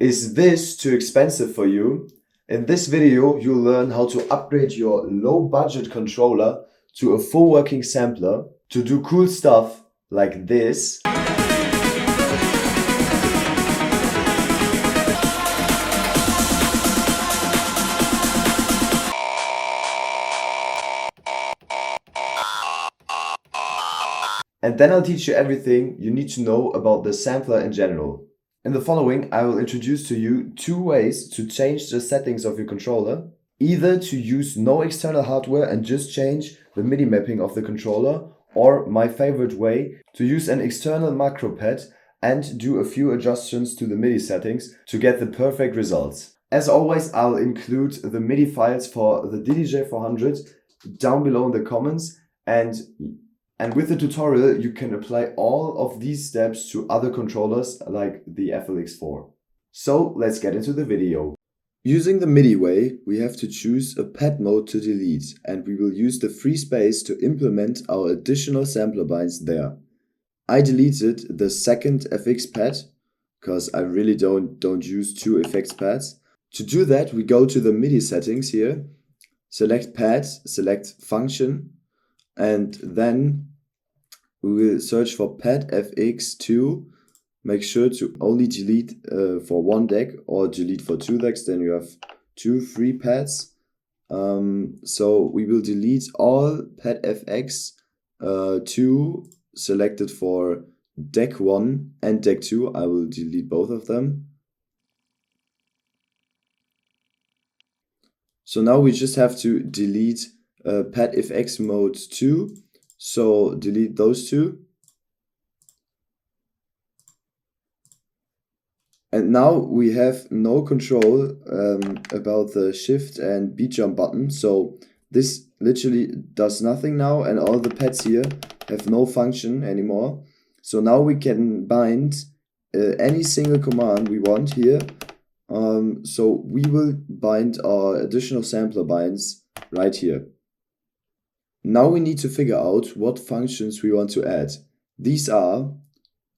Is this too expensive for you? In this video, you'll learn how to upgrade your low-budget controller to a full working sampler to do cool stuff like this. And then I'll teach you everything you need to know about the sampler in general. In the following, I will introduce to you two ways to change the settings of your controller. Either to use no external hardware and just change the MIDI mapping of the controller, or my favorite way, to use an external macro pad and do a few adjustments to the MIDI settings to get the perfect results. As always, I'll include the MIDI files for the DDJ 400 down below in the comments, and with the tutorial, you can apply all of these steps to other controllers like the FLX4. So let's get into the video. Using the MIDI way, we have to choose a pad mode to delete, and we will use the free space to implement our additional sampler binds there. I deleted the second FX pad because I really don't use two effects pads. To do that, we go to the MIDI settings here, select pad, select function, and then we will search for pad FX2. Make sure to only delete for one deck or delete for two decks, then you have two free pads. So we will delete all pad FX2 selected for deck 1 and deck 2. I will delete both of them. So now we just have to delete pad FX mode 2. So delete those two. And now we have no control about the shift and beat jump button. So this literally does nothing now, and all the pads here have no function anymore. So now we can bind any single command we want here. So we will bind our additional sampler binds right here. Now we need to figure out what functions we want to add. These are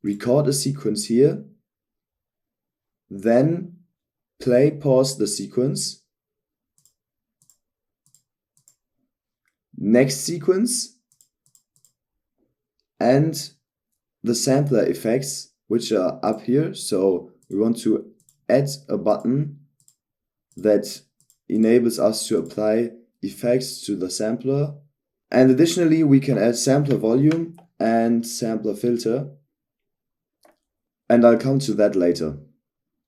record a sequence here, then play pause the sequence, next sequence, and the sampler effects, which are up here. So we want to add a button that enables us to apply effects to the sampler. And additionally, we can add sampler volume and sampler filter, and I'll come to that later.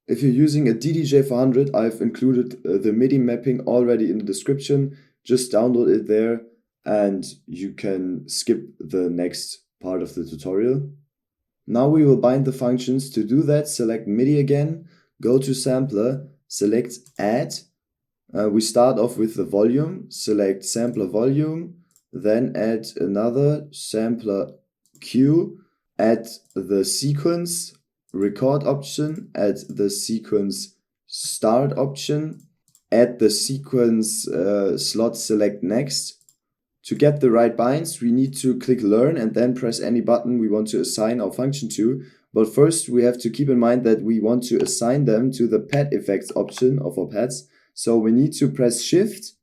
If you're using a DDJ 400, I've included the MIDI mapping already in the description. Just download it there and you can skip the next part of the tutorial. Now we will bind the functions. To do that, select MIDI again, go to sampler, select add. We start off with the volume, select sampler volume, then add another sampler cue, add the sequence record option, add the sequence start option, add the sequence slot select next. To get the right binds, we need to click learn and then press any button we want to assign our function to. But first we have to keep in mind that we want to assign them to the pad effects option of our pads. So we need to press shift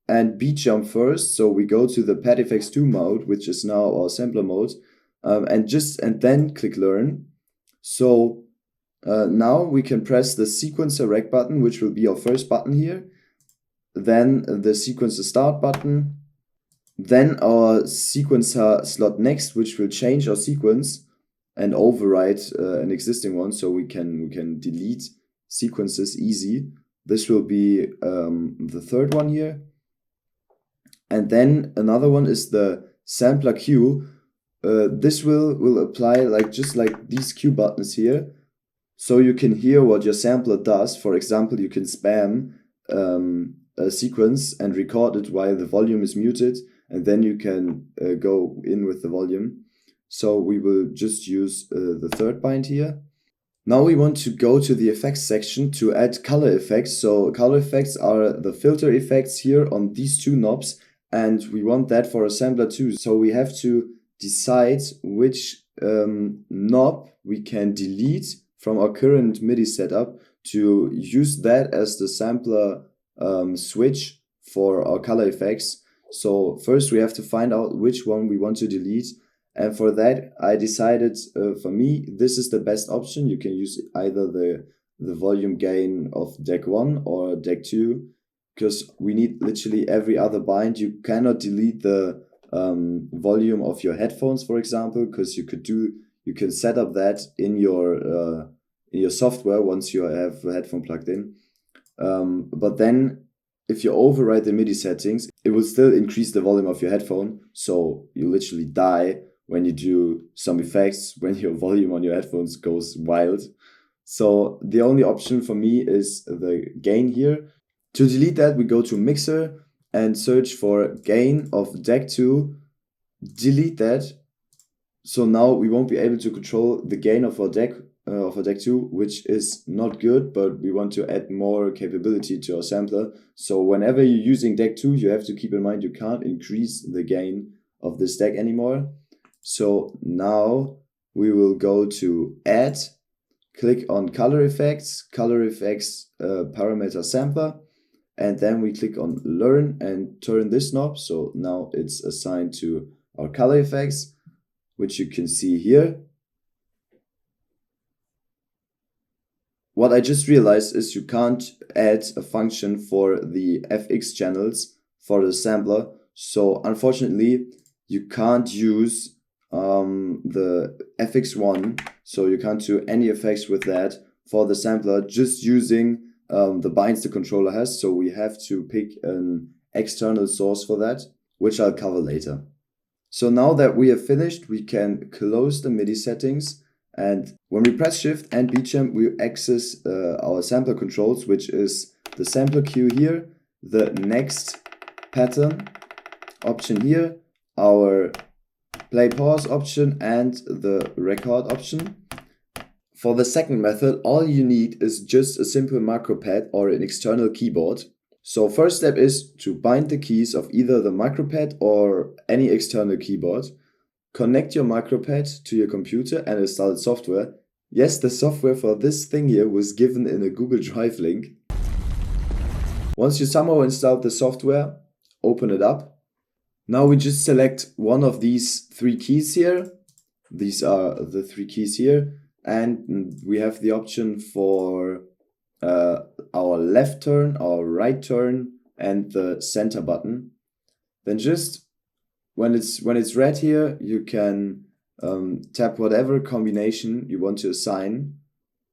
and beat jump first. So we go to the pad FX2 mode, which is now our sampler mode, and then click learn. So now we can press the sequencer rec button, which will be our first button here, then the sequencer start button, then our sequencer slot next, which will change our sequence and overwrite an existing one, so we can delete sequences easy. This will be the third one here. And then another one is the sampler cue. This will apply just like these cue buttons here, so you can hear what your sampler does. For example, you can spam a sequence and record it while the volume is muted, and then you can go in with the volume. So we will just use the third bind here. Now we want to go to the effects section to add color effects. So color effects are the filter effects here on these two knobs, and we want that for a sampler too. So we have to decide which knob we can delete from our current MIDI setup to use that as the sampler switch for our color effects. So first we have to find out which one we want to delete. And for that, I decided, for me, this is the best option. You can use either the volume gain of deck 1 or deck 2, because we need literally every other bind. You cannot delete the volume of your headphones, for example, because you can set up that in your software once you have a headphone plugged in. But then if you override the MIDI settings, it will still increase the volume of your headphone. So you literally die when you do some effects, when your volume on your headphones goes wild. So the only option for me is the gain here. To delete that, we go to Mixer and search for gain of deck 2. Delete that. So now we won't be able to control the gain of our deck 2, which is not good, but we want to add more capability to our sampler. So whenever you're using deck 2, you have to keep in mind you can't increase the gain of this deck anymore. So now we will go to Add, click on Color Effects, Parameter Sampler, and then we click on Learn and turn this knob. So now it's assigned to our color effects, which you can see here. What I just realized is you can't add a function for the FX channels for the sampler. So unfortunately, you can't use the FX1. So you can't do any effects with that for the sampler, just using the binds the controller has. So we have to pick an external source for that, which I'll cover later. So now that we have finished, we can close the MIDI settings. And when we press Shift and Beatjam, we access our sampler controls, which is the sampler cue here, the next pattern option here, our play pause option, and the record option. For the second method, all you need is just a simple macro pad or an external keyboard. So first step is to bind the keys of either the macro pad or any external keyboard. Connect your micropad to your computer and install the software. Yes, the software for this thing here was given in a Google Drive link. Once you somehow installed the software, open it up. Now we just select one of these 3 keys here. These are the 3 keys here. And we have the option for our left turn, our right turn, and the center button. Then just when it's red here, you can tap whatever combination you want to assign.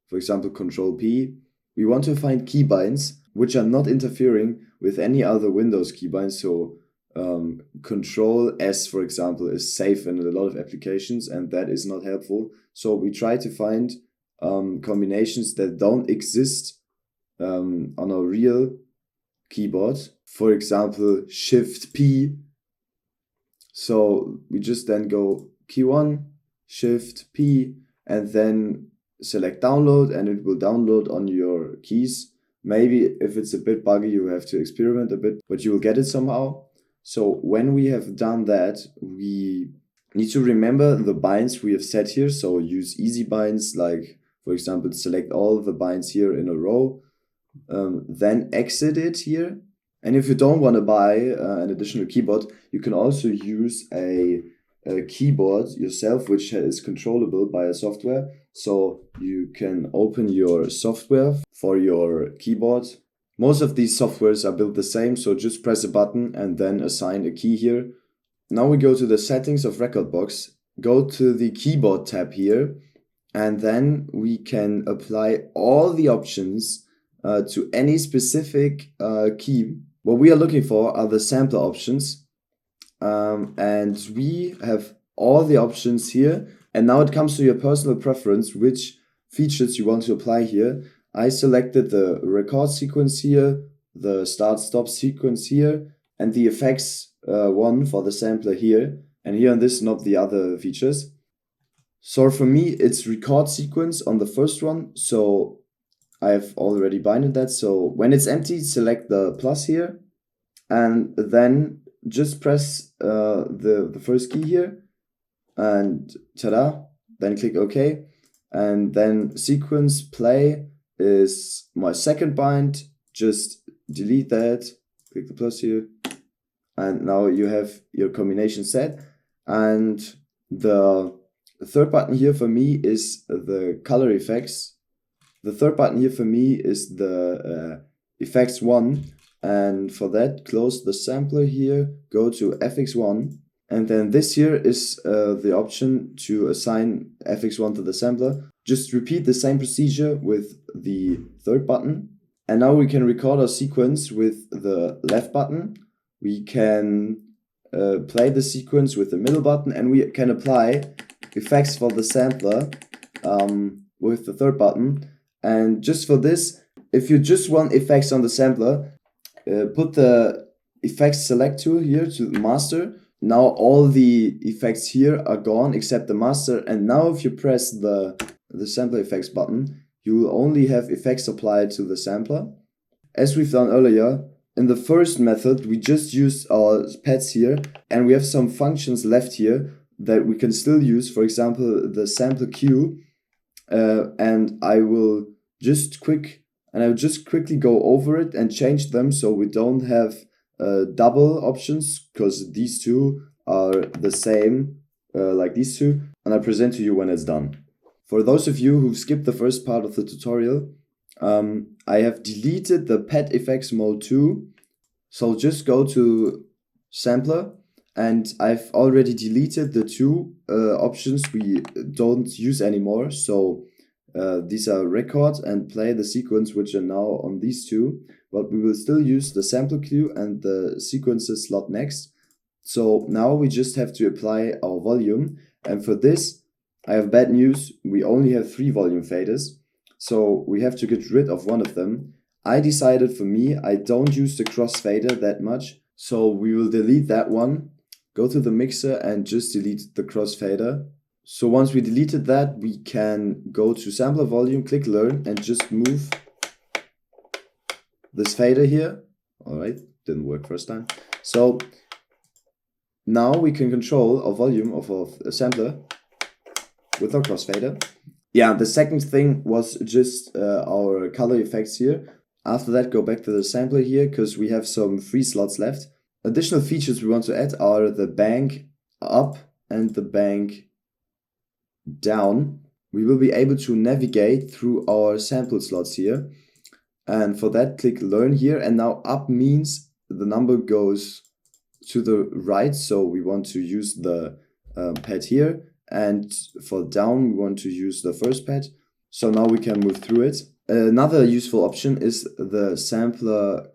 For example, Control P. We want to find keybinds which are not interfering with any other Windows keybinds. So Control S, for example, is safe in a lot of applications, and that is not helpful. So we try to find combinations that don't exist on a real keyboard. For example, Shift P. So we just then go key 1, Shift P, and then select download, and it will download on your keys. Maybe if it's a bit buggy, you have to experiment a bit, but you will get it somehow. So when we have done that, we need to remember the binds we have set here. So use easy binds, like for example, select all the binds here in a row, then exit it here. And if you don't want to buy an additional keyboard, you can also use a keyboard yourself, which is controllable by a software. So you can open your software for your keyboard. Most of these softwares are built the same, so just press a button and then assign a key here. Now we go to the settings of rekordbox, go to the keyboard tab here, and then we can apply all the options to any specific key. What we are looking for are the sampler options, and we have all the options here. And now it comes to your personal preference, which features you want to apply here. I selected the record sequence here, the start-stop sequence here, and the effects one for the sampler here. And here on this knob, the other features. So for me, it's record sequence on the first one. So I've already binded that. So when it's empty, select the plus here, and then just press the first key here, and ta-da, then click OK, and then sequence play. is my second bind. Just delete that, click the plus here, and now you have your combination set. And the third button here for me is the color effects. The third button here for me is the FLX4, and for that, close the sampler here, go to FX1, and then this here is the option to assign FX1 to the sampler. Just repeat the same procedure with the third button, and now we can record our sequence with the left button. We can play the sequence with the middle button, and we can apply effects for the sampler with the third button. And just for this, if you just want effects on the sampler, put the effects select tool here to master. Now all the effects here are gone except the master, and now if you press the sampler effects button, you will only have effects applied to the sampler. As we've done earlier, in the first method we just used our pads here, and we have some functions left here that we can still use, for example the sample queue, and I will just quickly go over it and change them so we don't have double options, because these two are the same like these two, and I present to you when it's done. For those of you who've skipped the first part of the tutorial, I have deleted the pad effects mode 2, so just go to sampler, and I've already deleted the two options we don't use anymore. So these are record and play the sequence, which are now on these two, but we will still use the sample queue and the sequences slot next. So now we just have to apply our volume, and for this I have bad news. We only have 3 volume faders, so we have to get rid of one of them. I decided, for me, I don't use the crossfader that much, so we will delete that one. Go to the mixer and just delete the crossfader. So once we deleted that, we can go to sampler volume, click learn, and just move this fader here. Alright, didn't work first time. So now we can control our volume of a sampler with our crossfader. Yeah, the second thing was just our color effects here. After that, go back to the sampler here, because we have some free slots left. Additional features we want to add are the bank up and the bank down. We will be able to navigate through our sample slots here, and for that click learn here, and now up means the number goes to the right, so we want to use the pad here, and for down we want to use the first pad. So now we can move through it. Another useful option is the sampler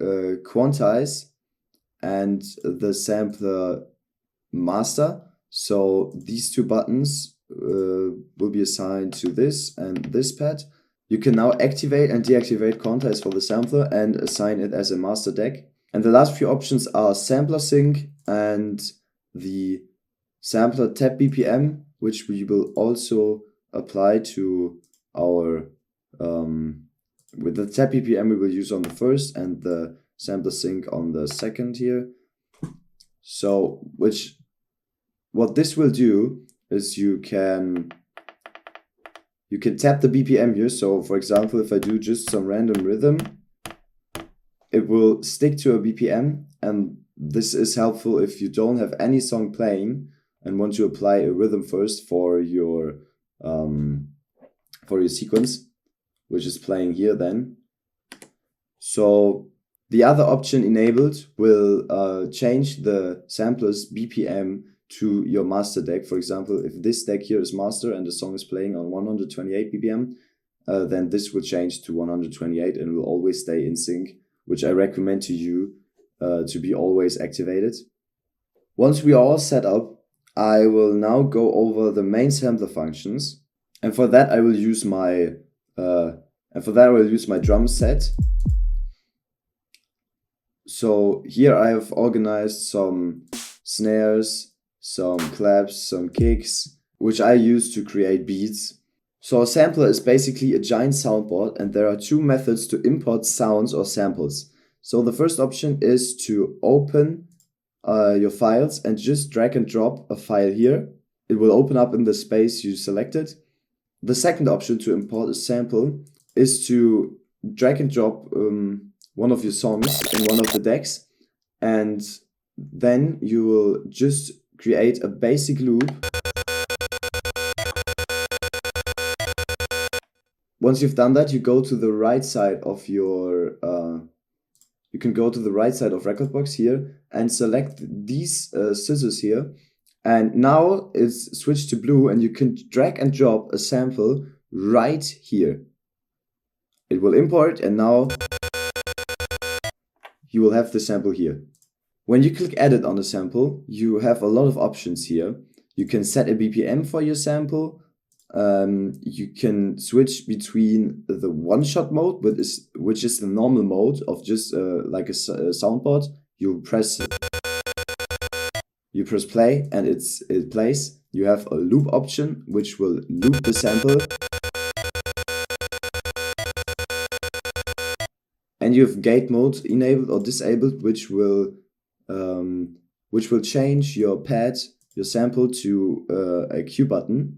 quantize and the sampler master. So these two buttons will be assigned to this and this pad. You can now activate and deactivate quantize for the sampler and assign it as a master deck. And the last few options are sampler sync and the sampler tap BPM, which we will also apply to our with the tap BPM we will use on the first, and the sampler sync on the second here. So what this will do is you can tap the BPM here. So for example, if I do just some random rhythm, it will stick to a BPM, and this is helpful if you don't have any song playing and want to apply a rhythm first for your sequence, which is playing here then. So the other option enabled will change the sampler's BPM to your master deck. For example, if this deck here is master and the song is playing on 128 BPM, then this will change to 128 and will always stay in sync, which I recommend to you to be always activated. Once we are all set up, I will now go over the main sampler functions, and for that I will use my drum set. So here I have organized some snares, some claps, some kicks, which I use to create beats. So a sampler is basically a giant soundboard, and there are two methods to import sounds or samples. So the first option is to open your files and just drag and drop a file here. It will open up in the space you selected. The second option to import a sample is to drag and drop one of your songs in one of the decks, and then you will just create a basic loop. Once you've done that, you go to the right side of your you can go to the right side of rekordbox here and select these scissors here, and now it's switched to blue, and you can drag and drop a sample right here. It will import, and now you will have the sample here. When you click edit on the sample, you have a lot of options here. You can set a BPM for your sample. You can switch between the one-shot mode, which is the normal mode of just like a soundboard. You press play and it plays. You have a loop option, which will loop the sample. And you have gate mode enabled or disabled, which will change your pad, your sample to a Q button.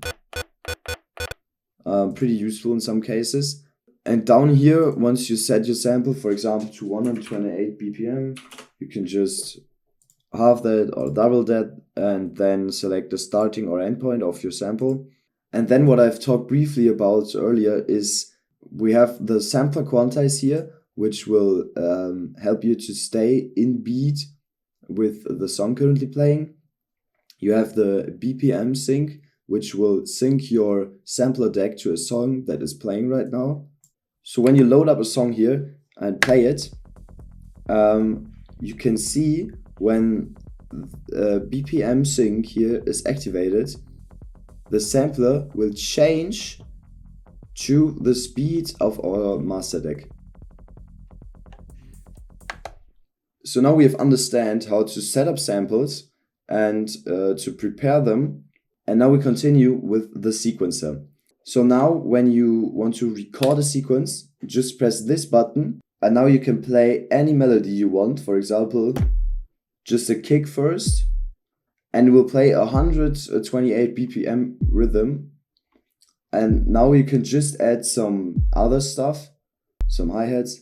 Pretty useful in some cases. And down here, once you set your sample, for example, to 128 BPM, you can just half that or double that, and then select the starting or end point of your sample. And then what I've talked briefly about earlier is we have the sampler quantize here, which will help you to stay in beat with the song currently playing. You have the BPM sync, which will sync your sampler deck to a song that is playing right now. So when you load up a song here and play it, you can see when BPM sync here is activated, the sampler will change to the speed of our master deck. So now we have understand how to set up samples and to prepare them. And now we continue with the sequencer. So now when you want to record a sequence, just press this button, and now you can play any melody you want. For example, just a kick first, and it will play 128 BPM rhythm. And now you can just add some other stuff, some hi-hats.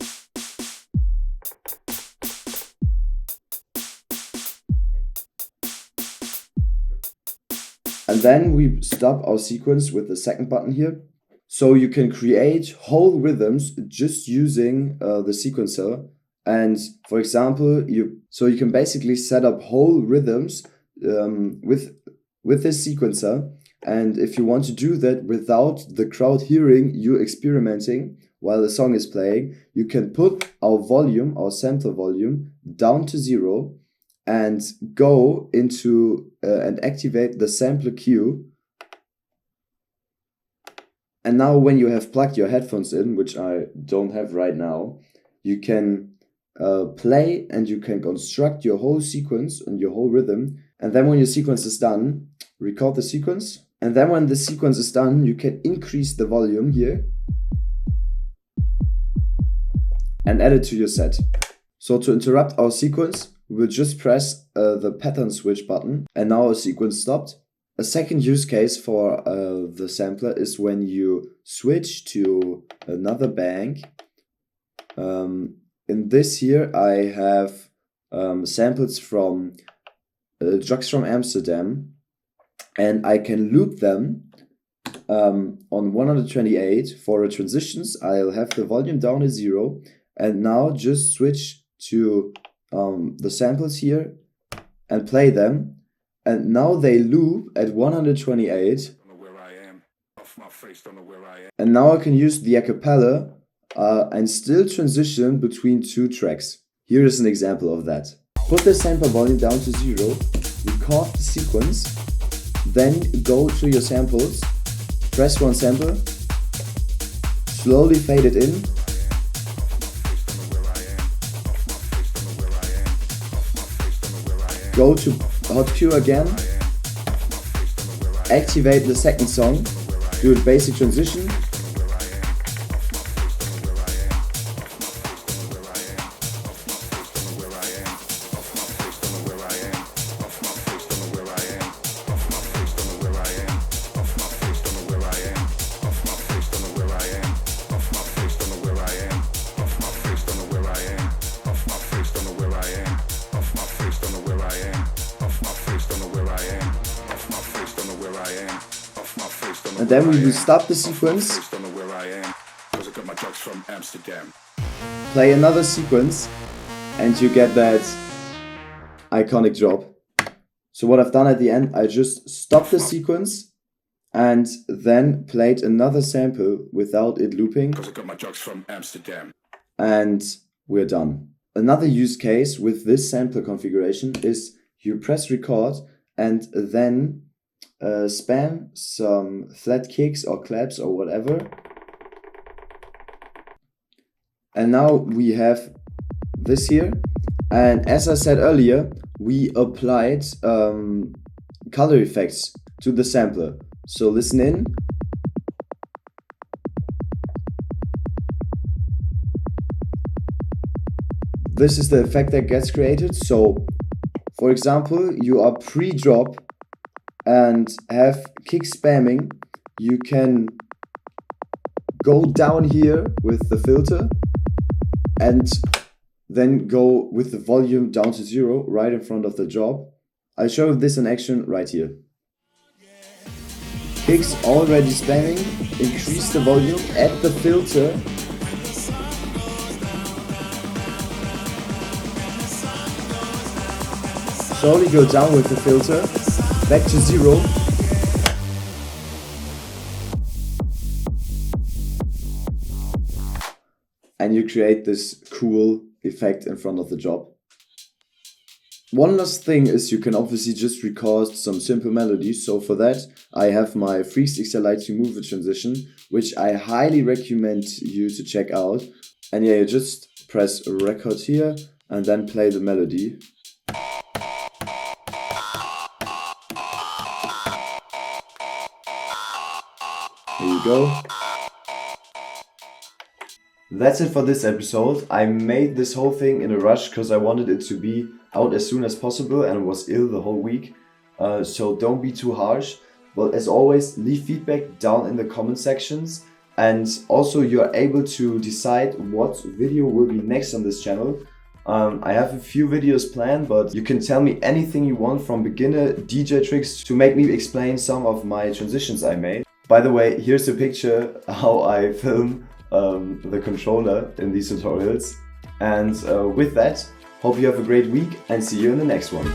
And then we stop our sequence with the second button here. So you can create whole rhythms just using the sequencer. And for example, you can basically set up whole rhythms with this sequencer. And if you want to do that without the crowd hearing you experimenting while the song is playing, you can put our volume, our sampler volume, down to 0 and go into and activate the sampler queue. And now when you have plugged your headphones in, which I don't have right now, you can play and you can construct your whole sequence and your whole rhythm. And then when your sequence is done, record the sequence. And then when the sequence is done, you can increase the volume here and add it to your set. So to interrupt our sequence, we'll just press the pattern switch button, and now our sequence stopped. A second use case for the sampler is when you switch to another bank. In this here, I have samples from Drugs from Amsterdam, and I can loop them on 128 for transitions. I'll have the volume down at 0, and now just switch to the samples here and play them, and now they loop at 128. And now I can use the acapella and still transition between two tracks. Here is an example of that. Put the sample volume down to 0, record the sequence, then go to your samples, press one sample, slowly fade it in, go to hot Q again, activate the second song, do a basic transition, then we will stop the sequence, play another sequence, and you get that iconic drop. So what I've done at the end, I just stopped the sequence and then played another sample without it looping. And we're done. Another use case with this sampler configuration is you press record and then spam some flat kicks or claps or whatever. And now we have this here. And as I said earlier, we applied color effects to the sampler. So listen in. This is the effect that gets created. So, for example, you are pre-drop and have kick spamming. You can go down here with the filter and then go with the volume down to 0 right in front of the drop. I'll show this in action right here. Kicks already spamming, increase the volume, add the filter. Slowly go down with the filter, back to 0. And you create this cool effect in front of the drop. One last thing is you can obviously just record some simple melodies. So for that, I have my Freeze XLI2 Mover transition, which I highly recommend you to check out. And yeah, you just press record here and then play the melody. Here you go. That's it for this episode. I made this whole thing in a rush because I wanted it to be out as soon as possible and was ill the whole week. So don't be too harsh. But as always, leave feedback down in the comment sections. And also you are able to decide what video will be next on this channel. I have a few videos planned, but you can tell me anything you want, from beginner DJ tricks to make me explain some of my transitions I made. By the way, here's a picture how I film the controller in these tutorials. And with that, hope you have a great week and see you in the next one.